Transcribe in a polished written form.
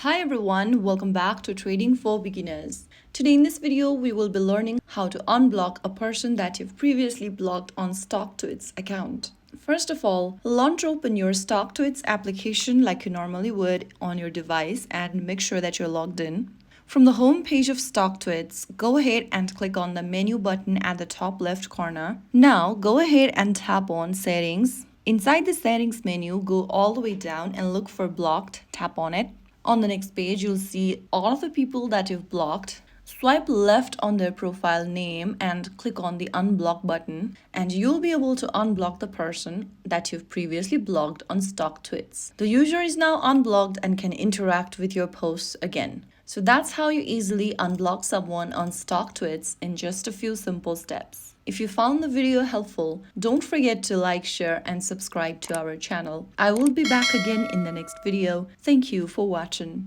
Hi everyone, welcome back to Trading for Beginners. Today in this video, we will be learning how to unblock a person that you've previously blocked on Stocktwits account. First of all, launch open your Stocktwits application like you normally would on your device and make sure that you're logged in. From the home page of Stocktwits, go ahead and click on the menu button at the top left corner. Now go ahead and tap on Settings. Inside the Settings menu, go all the way down and look for Blocked. Tap on it. On the next page, you'll see all of the people that you've blocked. Swipe left on their profile name and click on the unblock button, and you'll be able to unblock the person that you've previously blocked on Stocktwits. The user is now unblocked and can interact with your posts again. So that's how you easily unblock someone on Stocktwits in just a few simple steps. If you found the video helpful, don't forget to like, share, and subscribe to our channel. I will be back again in the next video. Thank you for watching.